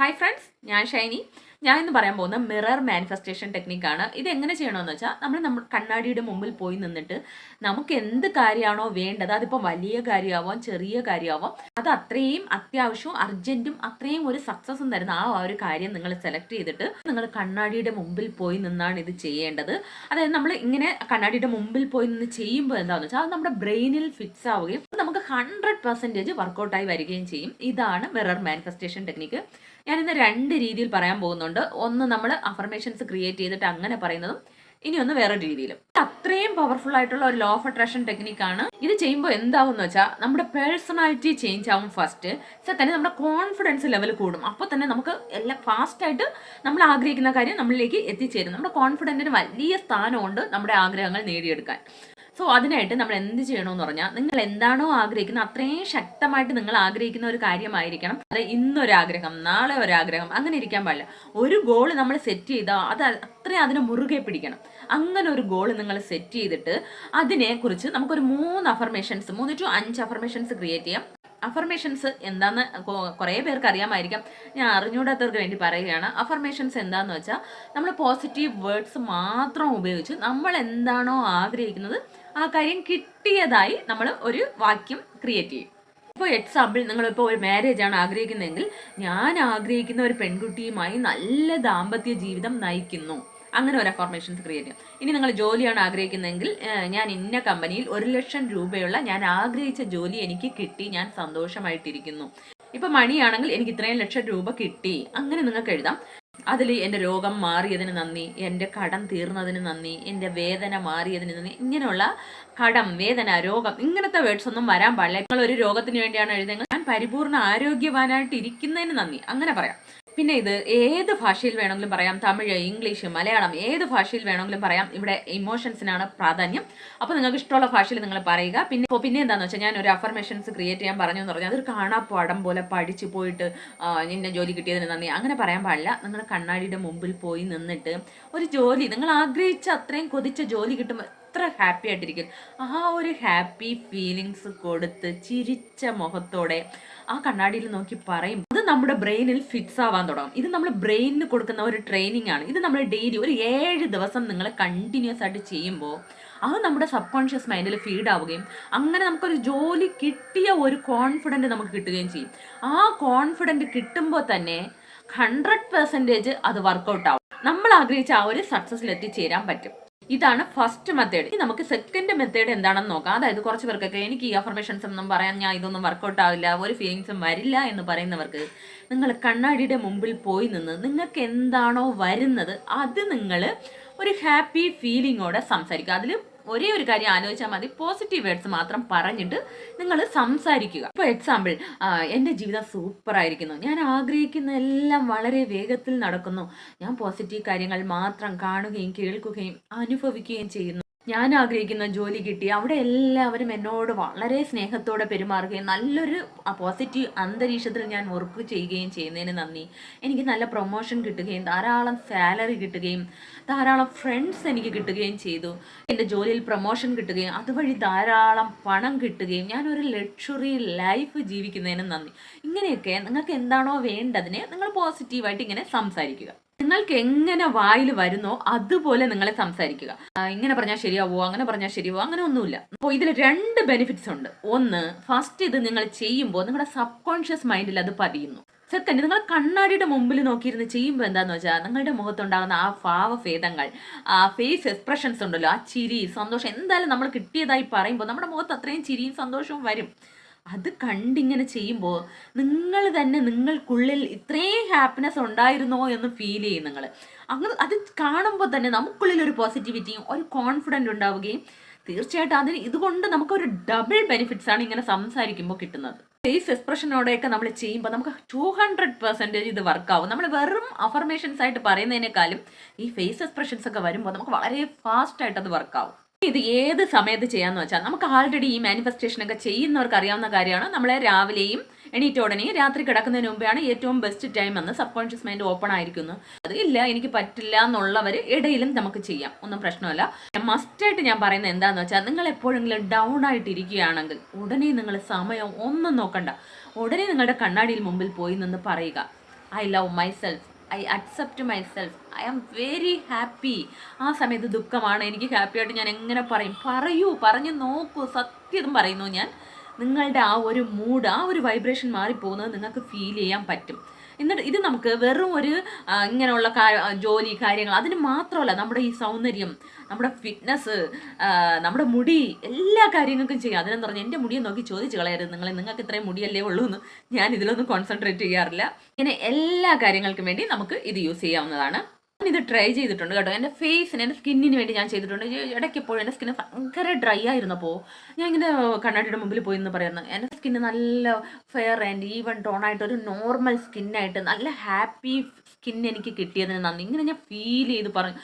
Hi friends, ഞാൻ ഷൈനി. ഞാൻ ഇന്ന് പറയാൻ പോകുന്ന മിറർ മാനിഫെസ്റ്റേഷൻ ടെക്നിക്കാണ്. ഇത് എങ്ങനെ ചെയ്യണമെന്ന് വെച്ചാൽ നമ്മൾ കണ്ണാടിയുടെ മുമ്പിൽ പോയി നിന്നിട്ട് നമുക്ക് എന്ത് കാര്യമാണോ വേണ്ടത്, അതിപ്പോൾ വലിയ കാര്യമാവാം ചെറിയ കാര്യമാവാം, അത് അത്രയും അത്യാവശ്യവും അർജൻറ്റും അത്രയും ഒരു സക്സസും തരുന്ന ആ ഒരു കാര്യം നിങ്ങൾ സെലക്ട് ചെയ്തിട്ട് നിങ്ങൾ കണ്ണാടിയുടെ മുമ്പിൽ പോയി നിന്നാണ് ഇത് ചെയ്യേണ്ടത്. അതായത് നമ്മൾ ഇങ്ങനെ കണ്ണാടിയുടെ മുമ്പിൽ പോയി നിന്ന് ചെയ്യുമ്പോൾ എന്താണെന്ന് വെച്ചാൽ അത് നമ്മുടെ ബ്രെയിനിൽ ഫിക്സ് ആവുകയും നമുക്ക് 100% വർക്കൗട്ടായി വരികയും ചെയ്യും. ഇതാണ് മിറർ മാനിഫെസ്റ്റേഷൻ ടെക്നിക്ക്. ഞാനിന്ന് 2 രീതിയിൽ പറയാൻ പോകുന്നുണ്ട്. ഒന്ന് നമ്മൾ അഫർമേഷൻസ് ക്രിയേറ്റ് ചെയ്തിട്ട് അങ്ങനെ പറയുന്നതും, ഇനി ഒന്ന് വേറെ രീതിയിലും. അത്രയും പവർഫുൾ ആയിട്ടുള്ള ഒരു ലോ ഓഫ് അട്രാക്ഷൻ ടെക്നിക്കാണ്. ഇത് ചെയ്യുമ്പോൾ എന്താവുമെന്ന് വെച്ചാൽ നമ്മുടെ പേഴ്സണാലിറ്റി ചേഞ്ച് ആവും. ഫസ്റ്റ് തന്നെ നമ്മുടെ കോൺഫിഡൻസ് ലെവൽ കൂടും. അപ്പോൾ തന്നെ നമുക്ക് എല്ലാം ഫാസ്റ്റായിട്ട് നമ്മൾ ആഗ്രഹിക്കുന്ന കാര്യം നമ്മളിലേക്ക് എത്തിച്ചേരും. നമ്മുടെ കോൺഫിഡൻറ്റിന് വലിയ സ്ഥാനമുണ്ട് നമ്മുടെ ആഗ്രഹങ്ങൾ നേടിയെടുക്കാൻ. സോ അതിനായിട്ട് നമ്മൾ എന്ത് ചെയ്യണമെന്ന് പറഞ്ഞാൽ, നിങ്ങൾ എന്താണോ ആഗ്രഹിക്കുന്നത് അത്രയും ശക്തമായിട്ട് നിങ്ങൾ ആഗ്രഹിക്കുന്ന ഒരു കാര്യമായിരിക്കണം. അത് ഇന്നൊരാഗ്രഹം, നാളെ ഒരാഗ്രഹം, അങ്ങനെ ഇരിക്കാൻ പാടില്ല. ഒരു ഗോൾ നമ്മൾ സെറ്റ് ചെയ്താൽ അത് അത്രയും അതിനെ മുറുകെ പിടിക്കണം. അങ്ങനെ ഒരു ഗോൾ നിങ്ങൾ സെറ്റ് ചെയ്തിട്ട് അതിനെക്കുറിച്ച് നമുക്കൊരു 3 അഫർമേഷൻസ്, 3 to 5 അഫർമേഷൻസ് ക്രിയേറ്റ് ചെയ്യാം. അഫർമേഷൻസ് എന്താന്ന് കുറേ പേർക്ക് അറിയാമായിരിക്കാം, ഞാൻ അറിഞ്ഞൂടാത്തവർക്ക് വേണ്ടി പറയുകയാണ്. അഫർമേഷൻസ് എന്താന്ന് വെച്ചാൽ നമ്മൾ പോസിറ്റീവ് വേർഡ്സ് മാത്രം ഉപയോഗിച്ച് നമ്മൾ എന്താണോ ആഗ്രഹിക്കുന്നത് ആ കാര്യം കിട്ടിയതായി നമ്മൾ ഒരു വാക്യം ക്രിയേറ്റ് ചെയ്യും. ഇപ്പോൾ എക്സാമ്പിൾ, നിങ്ങളിപ്പോൾ ഒരു മാരേജ് ആണ് ആഗ്രഹിക്കുന്നതെങ്കിൽ, ഞാൻ ആഗ്രഹിക്കുന്ന ഒരു പെൺകുട്ടിയുമായി നല്ല ദാമ്പത്യ ജീവിതം നയിക്കുന്നു, അങ്ങനെ ഒരു അഫർമേഷൻസ് ക്രിയേറ്റ് ചെയ്യാം. ഇനി നിങ്ങൾ ജോലിയാണ് ആഗ്രഹിക്കുന്നതെങ്കിൽ, ഞാൻ ഇന്ന കമ്പനിയിൽ 1,00,000 രൂപയുള്ള ഞാൻ ആഗ്രഹിച്ച ജോലി എനിക്ക് കിട്ടി, ഞാൻ സന്തോഷമായിട്ടിരിക്കുന്നു. ഇപ്പം മണിയാണെങ്കിൽ എനിക്ക് ഇത്രയും ലക്ഷം രൂപ കിട്ടി, അങ്ങനെ നിങ്ങൾക്ക് എഴുതാം. അതിൽ എൻ്റെ രോഗം മാറിയതിന് നന്ദി, എൻ്റെ കടം തീർന്നതിന് നന്ദി, എൻ്റെ വേദന മാറിയതിന് നന്ദി. ഇങ്ങനെയുള്ള കടം, വേദന, രോഗം, ഇങ്ങനത്തെ വേർഡ്സ് ഒന്നും വരാൻ പാടില്ല. നിങ്ങൾ ഒരു രോഗത്തിന് വേണ്ടിയാണ് എഴുതുന്നത്, ഞാൻ പരിപൂർണ്ണ ആരോഗ്യവാനായിട്ട് ഇരിക്കുന്നതിന് നന്ദി, അങ്ങനെ പറയാം. പിന്നെ ഇത് ഏത് ഭാഷയിൽ വേണമെങ്കിലും പറയാം, തമിഴ്, ഇംഗ്ലീഷ്, മലയാളം, ഏത് ഭാഷയിൽ വേണമെങ്കിലും പറയാം. ഇവിടെ ഇമോഷൻസിനാണ് പ്രാധാന്യം. അപ്പോൾ നിങ്ങൾക്ക് ഇഷ്ടമുള്ള ഭാഷയിൽ നിങ്ങൾ പറയുക. പിന്നെ എന്താണെന്ന് വെച്ചാൽ, ഞാൻ ഒരു അഫർമേഷൻസ് ക്രിയേറ്റ് ചെയ്യാൻ പറഞ്ഞു എന്ന് പറഞ്ഞാൽ അതൊരു കാണാപ്പാടം പോലെ പഠിച്ചു പോയിട്ട് നിന്നെ ജോലി കിട്ടിയതിന് നന്ദി അങ്ങനെ പറയാൻ പാടില്ല. നിങ്ങൾ കണ്ണാടിയുടെ മുമ്പിൽ പോയി നിന്നിട്ട് ഒരു ജോലി, നിങ്ങൾ ആഗ്രഹിച്ച അത്രയും കൊതിച്ച ജോലി കിട്ടുമ്പോൾ എത്ര ഹാപ്പി ആയിട്ടിരിക്കും. ആ ഒരു ഹാപ്പി ഫീലിങ്സ് കൊടുത്ത് ചിരിച്ച മുഖത്തോടെ ആ കണ്ണാടിയിൽ നോക്കി പറയും. അത് നമ്മുടെ ബ്രെയിനിൽ ഫിക്സ് ആവാൻ തുടങ്ങും. ഇത് നമ്മൾ ബ്രെയിനിന് കൊടുക്കുന്ന ഒരു ട്രെയിനിങ് ആണ്. ഇത് നമ്മൾ ഡെയിലി ഒരു 7 ദിവസം നിങ്ങൾ കണ്ടിന്യൂസ് ആയിട്ട് ചെയ്യുമ്പോൾ അത് നമ്മുടെ സബ് കോൺഷ്യസ് മൈൻഡിൽ ഫീഡ് ആവുകയും അങ്ങനെ നമുക്കൊരു ജോലി കിട്ടിയ ഒരു കോൺഫിഡൻറ്റ് നമുക്ക് കിട്ടുകയും ചെയ്യും. ആ കോൺഫിഡൻറ്റ് കിട്ടുമ്പോൾ തന്നെ 100% അത് വർക്കൗട്ട് ആവും. നമ്മൾ ആഗ്രഹിച്ച ആ ഒരു സക്സസ്സിൽ എത്തിച്ചേരാൻ പറ്റും. ഇതാണ് ഫസ്റ്റ് മെത്തേഡ്. ഇനി നമുക്ക് സെക്കൻഡ് മെത്തേഡ് എന്താണെന്ന് നോക്കാം. അതായത് കുറച്ച് പേർക്കൊക്കെ എനിക്ക് ഈ അഫർമേഷൻസ് ഒന്നും പറയാൻ, ഞാൻ ഇതൊന്നും വർക്കൗട്ട് ആവില്ല, ഒരു ഫീലിങ്സും വരില്ല എന്ന് പറയുന്നവർക്ക്, നിങ്ങൾ കണ്ണാടിയുടെ മുമ്പിൽ പോയി നിന്ന് നിങ്ങൾക്ക് എന്താണോ വരുന്നത് അത് നിങ്ങൾ ഒരു ഹാപ്പി ഫീലിങ്ങോടെ സംസാരിക്കുക. അതിൽ ഒരേ ഒരു കാര്യം ആലോചിച്ചാൽ മതി, പോസിറ്റീവ് വേർഡ്സ് മാത്രം പറഞ്ഞിട്ട് നിങ്ങൾ സംസാരിക്കുക. ഇപ്പോൾ എക്സാമ്പിൾ, എൻ്റെ ജീവിതം സൂപ്പറായിരിക്കുന്നു, ഞാൻ ആഗ്രഹിക്കുന്ന എല്ലാം വളരെ വേഗത്തിൽ നടക്കുന്നു, ഞാൻ പോസിറ്റീവ് കാര്യങ്ങൾ മാത്രം കാണുകയും കേൾക്കുകയും അനുഭവിക്കുകയും ചെയ്യുന്നു, ഞാൻ ആഗ്രഹിക്കുന്ന ജോലി കിട്ടി, അവിടെ എല്ലാവരും എന്നോട് വളരെ സ്നേഹത്തോടെ പെരുമാറുകയും നല്ലൊരു പോസിറ്റീവ് അന്തരീക്ഷത്തിൽ ഞാൻ വർക്ക് ചെയ്യുകയും ചെയ്യുന്നതിന് നന്ദി, എനിക്ക് നല്ല പ്രൊമോഷൻ കിട്ടുകയും ധാരാളം സാലറി കിട്ടുകയും ധാരാളം ഫ്രണ്ട്സ് എനിക്ക് കിട്ടുകയും ചെയ്തു, എൻ്റെ ജോലിയിൽ പ്രൊമോഷൻ കിട്ടുകയും അതുവഴി ധാരാളം പണം കിട്ടുകയും ഞാനൊരു ലക്ഷറി ലൈഫ് ജീവിക്കുന്നതിന് നന്ദി. ഇങ്ങനെയൊക്കെ നിങ്ങൾക്ക് എന്താണോ വേണ്ടതിനെ നിങ്ങൾ പോസിറ്റീവായിട്ട് ഇങ്ങനെ സംസാരിക്കുക. നിങ്ങൾക്ക് എങ്ങനെ വായിൽ വരുന്നോ അതുപോലെ നിങ്ങളെ സംസാരിക്കുക. ഇങ്ങനെ പറഞ്ഞാൽ ശരിയാവോ, അങ്ങനെ പറഞ്ഞാൽ ശരിയാവോ, അങ്ങനെ ഒന്നുമില്ല. അപ്പോൾ ഇതിൽ 2 ബെനിഫിറ്റ്സ് ഉണ്ട്. ഒന്ന്, ഫസ്റ്റ് ഇത് നിങ്ങൾ ചെയ്യുമ്പോൾ നിങ്ങളുടെ സബ് കോൺഷ്യസ് മൈൻഡിൽ അത് പതിയുന്നു. സെക്കൻഡ്, നിങ്ങൾ കണ്ണാടിയുടെ മുമ്പിൽ നോക്കിയിരുന്ന് ചെയ്യുമ്പോൾ എന്താണെന്ന് വെച്ചാൽ നിങ്ങളുടെ മുഖത്തുണ്ടാകുന്ന ആ ഭാവഭേദങ്ങൾ, ആ ഫേസ് എക്സ്പ്രഷൻസ് ഉണ്ടല്ലോ, ആ ചിരി, സന്തോഷം, എന്തായാലും നമ്മൾ കിട്ടിയതായി പറയുമ്പോൾ നമ്മുടെ മുഖത്ത് അത്രയും ചിരിയും സന്തോഷവും വരും. അത് കണ്ടിങ്ങനെ ചെയ്യുമ്പോൾ നിങ്ങൾ തന്നെ നിങ്ങൾക്കുള്ളിൽ ഇത്രയും ഹാപ്പിനെസ് ഉണ്ടായിരുന്നോ എന്ന് ഫീൽ ചെയ്യും. നിങ്ങൾ അങ്ങനെ അത് കാണുമ്പോൾ തന്നെ നമുക്കുള്ളിൽ ഒരു പോസിറ്റിവിറ്റിയും ഒരു കോൺഫിഡൻറ്റ് ഉണ്ടാവുകയും തീർച്ചയായിട്ടും ഇതുകൊണ്ട് നമുക്കൊരു ഡബിൾ ബെനിഫിറ്റ്സ് ആണ് ഇങ്ങനെ സംസാരിക്കുമ്പോൾ കിട്ടുന്നത്. ഫേസ് എക്സ്പ്രഷനോടെയൊക്കെ നമ്മൾ ചെയ്യുമ്പോൾ നമുക്ക് 200% ഇത് വർക്കാവും. നമ്മൾ വെറും അഫർമേഷൻസ് ആയിട്ട് പറയുന്നതിനേക്കാളും ഈ ഫേസ് എക്സ്പ്രഷൻസ് ഒക്കെ വരുമ്പോൾ നമുക്ക് വളരെ ഫാസ്റ്റായിട്ട് അത് വർക്കാവും. ഇത് ഏത് സമയത്ത് ചെയ്യാന്ന് വെച്ചാൽ, നമുക്ക് ആൾറെഡി ഈ മാനിഫെസ്റ്റേഷനൊക്കെ ചെയ്യുന്നവർക്ക് അറിയാവുന്ന കാര്യമാണ്. നമ്മളെ രാവിലെയും എണീറ്റ ഉടനെ രാത്രി കിടക്കുന്നതിന് മുമ്പെയാണ് ഏറ്റവും ബെസ്റ്റ് ടൈം എന്ന് സബ് കോൺഷ്യസ് മൈൻഡ് ഓപ്പൺ ആയിരിക്കുന്നു. അത് ഇല്ല, എനിക്ക് പറ്റില്ല എന്നുള്ളവർ ഇടയിലും നമുക്ക് ചെയ്യാം, ഒന്നും പ്രശ്നമല്ല. മസ്റ്റായിട്ട് ഞാൻ പറയുന്നത് എന്താണെന്ന് വെച്ചാൽ, നിങ്ങൾ എപ്പോഴെങ്കിലും ഡൗൺ ആയിട്ടിരിക്കുകയാണെങ്കിൽ ഉടനെ നിങ്ങൾ സമയം ഒന്നും നോക്കണ്ട, ഉടനെ നിങ്ങളുടെ കണ്ണാടിയിൽ മുമ്പിൽ പോയി നിന്ന് പറയുക, I love myself, I accept myself, I am very happy. ആ സമയത്ത് ദുഃഖമാണ്, എനിക്ക് ഹാപ്പിയായിട്ട് ഞാൻ എങ്ങനെ പറയും? പറഞ്ഞു നോക്കൂ, സത്യതും പറയുന്നു ഞാൻ. നിങ്ങളുടെ ആ ഒരു മൂഡ്, ആ ഒരു വൈബ്രേഷൻ മാറിപ്പോകുന്നത് നിങ്ങൾക്ക് ഫീൽ ചെയ്യാൻ പറ്റും. എന്നിട്ട് ഇത് നമുക്ക് വെറും ഒരു ഇങ്ങനെയുള്ള ജോലി കാര്യങ്ങൾ അതിന് മാത്രമല്ല, നമ്മുടെ ഈ സൗന്ദര്യം, നമ്മുടെ ഫിറ്റ്നസ്, നമ്മുടെ മുടി, എല്ലാ കാര്യങ്ങൾക്കും ചെയ്യാം. അതിനെന്ന് പറഞ്ഞാൽ എൻ്റെ മുടിയെ നോക്കി ചോദിച്ചു കളയരുത് നിങ്ങൾക്ക് ഇത്രയും മുടിയല്ലേ ഉള്ളൂ എന്ന്. ഞാൻ ഇതിലൊന്നും കോൺസെൻട്രേറ്റ് ചെയ്യാറില്ല. ഇങ്ങനെ എല്ലാ കാര്യങ്ങൾക്കും വേണ്ടി നമുക്ക് ഇത് യൂസ് ചെയ്യാവുന്നതാണ്. ഇത് ട്രൈ ചെയ്തിട്ടുണ്ട് കേട്ടോ. എൻ്റെ ഫേസിന്, എൻ്റെ സ്കിന്നിന് വേണ്ടി ഞാൻ ചെയ്തിട്ടുണ്ട്. ഇടയ്ക്കെപ്പോഴും എൻ്റെ സ്കിന്ന് ഭയങ്കര ഡ്രൈ ആയിരുന്നപ്പോൾ ഞാൻ ഇങ്ങനെ കണ്ണാടിയുടെ മുമ്പിൽ പോയി എന്ന് പറയുന്നത്, എൻ്റെ സ്കിന്ന് നല്ല ഫെയർ ആൻഡ് ഈവൻ ടോണായിട്ട് ഒരു നോർമൽ സ്കിന്നായിട്ട് നല്ല ഹാപ്പി സ്കിൻ എനിക്ക് കിട്ടിയതിന് നന്ദി. ഇങ്ങനെ ഞാൻ ഫീൽ ചെയ്ത് പറഞ്ഞു.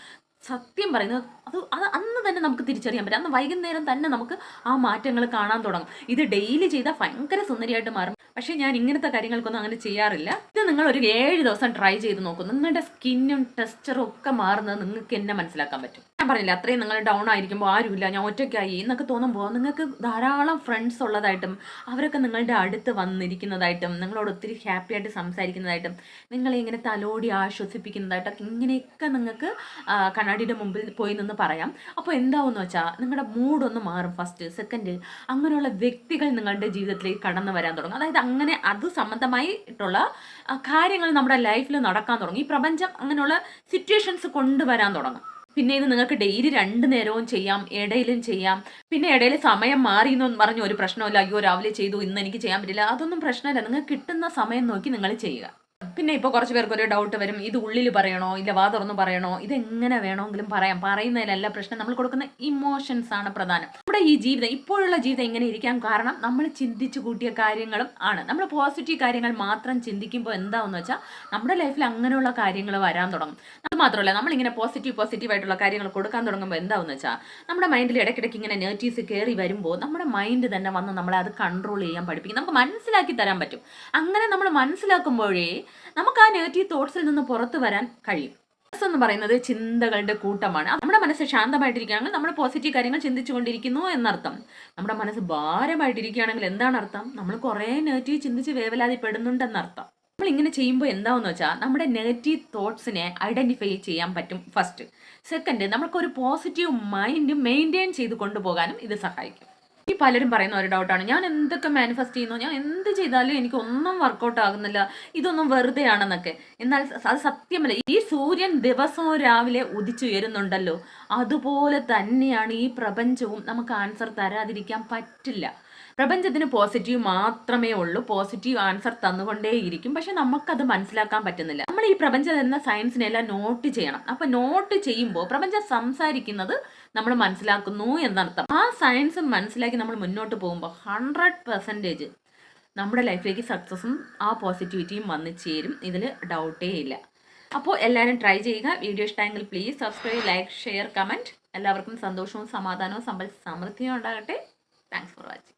സത്യം പറയുന്നത് അത് അന്ന് തന്നെ നമുക്ക് തിരിച്ചറിയാൻ പറ്റും. അന്ന് വൈകുന്നേരം തന്നെ നമുക്ക് ആ മാറ്റങ്ങൾ കാണാൻ തുടങ്ങും. ഇത് ഡെയിലി ചെയ്താൽ ഭയങ്കര സുന്ദരിയായിട്ട് മാറും. പക്ഷേ ഞാൻ ഇങ്ങനത്തെ കാര്യങ്ങൾക്കൊന്നും അങ്ങനെ ചെയ്യാറില്ല. ഇത് നിങ്ങൾ ഒരു 7 ദിവസം ട്രൈ ചെയ്ത് നോക്കും. നിങ്ങളുടെ സ്കിന്നും ടെക്സ്ചറും ഒക്കെ മാറുന്നത് നിങ്ങൾക്ക് എന്നെ മനസ്സിലാക്കാൻ പറ്റും. ഞാൻ പറഞ്ഞില്ല, അത്രയും നിങ്ങൾ ഡൗൺ ആയിരിക്കുമ്പോൾ ആരുമില്ല, ഞാൻ ഒറ്റയ്ക്കായി എന്നൊക്കെ തോന്നുമ്പോൾ നിങ്ങൾക്ക് ധാരാളം ഫ്രണ്ട്സ് ഉള്ളതായിട്ടും അവരൊക്കെ നിങ്ങളുടെ അടുത്ത് വന്നിരിക്കുന്നതായിട്ടും നിങ്ങളോട് ഒത്തിരി ഹാപ്പി ആയിട്ട് സംസാരിക്കുന്നതായിട്ടും നിങ്ങളെ ഇങ്ങനെ തലോടി ആശ്വസിപ്പിക്കുന്നതായിട്ടൊക്കെ ഇങ്ങനെയൊക്കെ നിങ്ങൾക്ക് കണ്ണാടിയുടെ മുമ്പിൽ പോയി നിന്ന് പറയാം. അപ്പോൾ എന്താവെന്ന് വെച്ചാൽ നിങ്ങളുടെ മൂഡൊന്ന് മാറും. ഫസ്റ്റ്, സെക്കൻഡ്, അങ്ങനെയുള്ള വ്യക്തികൾ നിങ്ങളുടെ ജീവിതത്തിലേക്ക് കടന്നു വരാൻ തുടങ്ങും. അതായത് അങ്ങനെ അത് സംബന്ധമായിട്ടുള്ള കാര്യങ്ങൾ നമ്മുടെ ലൈഫിൽ നടക്കാൻ തുടങ്ങും. ഈ പ്രപഞ്ചം അങ്ങനെയുള്ള സിറ്റുവേഷൻസ് കൊണ്ടുവരാൻ തുടങ്ങും. പിന്നെ ഇത് നിങ്ങൾക്ക് ഡെയിലി 2 നേരവും ചെയ്യാം, ഇടയിലും ചെയ്യാം. പിന്നെ ഇടയിൽ സമയം മാറി എന്ന് പറഞ്ഞ ഒരു പ്രശ്നമില്ല. അയ്യോ രാവിലെ ചെയ്തു ഇന്ന് എനിക്ക് ചെയ്യാൻ പറ്റില്ല, അതൊന്നും പ്രശ്നമില്ല. നിങ്ങൾക്ക് കിട്ടുന്ന സമയം നോക്കി നിങ്ങൾ ചെയ്യുക. പിന്നെ ഇപ്പോൾ കുറച്ച് പേർക്ക് ഒരു ഡൗട്ട് വരും, ഇത് ഉള്ളിൽ പറയണോ ഇല്ല വാ തുറന്ന് പറയണോ? ഇതെങ്ങനെ വേണമെങ്കിലും പറയാം. പറയുന്നതിലല്ല പ്രശ്നം, നമ്മൾ കൊടുക്കുന്ന ഇമോഷൻസ് ആണ് പ്രധാനം. നമ്മുടെ ഈ ജീവിതം, ഇപ്പോഴുള്ള ജീവിതം ഇങ്ങനെ ഇരിക്കാൻ കാരണം നമ്മൾ ചിന്തിച്ചു കൂട്ടിയ കാര്യങ്ങളും ആണ്. നമ്മൾ പോസിറ്റീവ് കാര്യങ്ങൾ മാത്രം ചിന്തിക്കുമ്പോൾ എന്താവെന്ന് വെച്ചാൽ നമ്മുടെ ലൈഫിൽ അങ്ങനെയുള്ള കാര്യങ്ങൾ വരാൻ തുടങ്ങും. അത് മാത്രമല്ല, നമ്മളിങ്ങനെ പോസിറ്റീവായിട്ടുള്ള കാര്യങ്ങൾ കൊടുക്കാൻ തുടങ്ങുമ്പോൾ എന്താവെന്ന് വെച്ചാൽ നമ്മുടെ മൈൻഡിൽ ഇടയ്ക്കിടയ്ക്ക് ഇങ്ങനെ നെഗറ്റീവ്സ് കയറി വരുമ്പോൾ നമ്മുടെ മൈൻഡ് തന്നെ വന്ന് നമ്മളെ അത് കൺട്രോൾ ചെയ്യാൻ പഠിപ്പിക്കും. നമുക്ക് മനസ്സിലാക്കി തരാൻ പറ്റും. അങ്ങനെ നമ്മൾ മനസ്സിലാക്കുമ്പോഴേ നമുക്ക് ആ നെഗറ്റീവ് തോട്ട്സിൽ നിന്ന് പുറത്തു വരാൻ കഴിയും. എന്ന് പറയുന്നത് ചിന്തകളുടെ കൂട്ടമാണ്. നമ്മുടെ മനസ്സ് ശാന്തമായിട്ടിരിക്കുകയാണെങ്കിൽ നമ്മൾ പോസിറ്റീവ് കാര്യങ്ങൾ ചിന്തിച്ചുകൊണ്ടിരിക്കുന്നു എന്നർത്ഥം. നമ്മുടെ മനസ്സ് ഭാരമായിട്ടിരിക്കുകയാണെങ്കിൽ എന്താണ് അർത്ഥം? നമ്മൾ കുറേ നെഗറ്റീവ് ചിന്തിച്ച് വേവലാതിപ്പെടുന്നുണ്ടെന്നർത്ഥം. നമ്മൾ ഇങ്ങനെ ചെയ്യുമ്പോൾ എന്താവെന്ന് വെച്ചാൽ നമ്മുടെ നെഗറ്റീവ് തോട്ട്സിനെ ഐഡന്റിഫൈ ചെയ്യാൻ പറ്റും. ഫസ്റ്റ്, സെക്കൻഡ്, നമുക്കൊരു പോസിറ്റീവ് മൈൻഡ് മെയിൻറ്റെയിൻ ചെയ്ത് കൊണ്ടുപോകാനും ഇത് സഹായിക്കും. ഈ പലരും പറയുന്ന ഒരു ഡൗട്ടാണ്, ഞാൻ എന്തൊക്കെ മാനിഫെസ്റ്റ് ചെയ്യുന്നു, ഞാൻ എന്ത് ചെയ്താലും എനിക്കൊന്നും വർക്കൗട്ട് ആകുന്നില്ല, ഇതൊന്നും വെറുതെ ആണെന്നൊക്കെ. എന്നാൽ അത് സത്യമല്ല. ഈ സൂര്യൻ ദിവസവും രാവിലെ ഉദിച്ചുയരുന്നുണ്ടല്ലോ, അതുപോലെ തന്നെയാണ് ഈ പ്രപഞ്ചവും. നമുക്ക് ആൻസർ തരാതിരിക്കാൻ പറ്റില്ല. പ്രപഞ്ചത്തിന് പോസിറ്റീവ് മാത്രമേ ഉള്ളൂ. പോസിറ്റീവ് ആൻസർ തന്നുകൊണ്ടേയിരിക്കും. പക്ഷെ നമുക്കത് മനസ്സിലാക്കാൻ പറ്റുന്നില്ല. നമ്മൾ ഈ പ്രപഞ്ചം എന്ന സയൻസിനെല്ലാം നോട്ട് ചെയ്യണം. അപ്പൊ നോട്ട് ചെയ്യുമ്പോൾ പ്രപഞ്ചം സംസാരിക്കുന്നത് നമ്മൾ മനസ്സിലാക്കുന്നു എന്നർത്ഥം. ആ സയൻസ് മനസ്സിലാക്കി നമ്മൾ മുന്നോട്ട് പോകുമ്പോൾ 100% നമ്മുടെ ലൈഫിലേക്ക് സക്സസും ആ പോസിറ്റിവിറ്റിയും വന്നു ചേരും. ഇതിൽ ഡൗട്ടേ ഇല്ല. അപ്പോൾ എല്ലാവരും ട്രൈ ചെയ്യുക. വീഡിയോ ഇഷ്ടമെങ്കിൽ please subscribe, like, share, comment. എല്ലാവർക്കും സന്തോഷവും സമാധാനവും സമൃദ്ധിയും ഉണ്ടാകട്ടെ. Thanks for watching.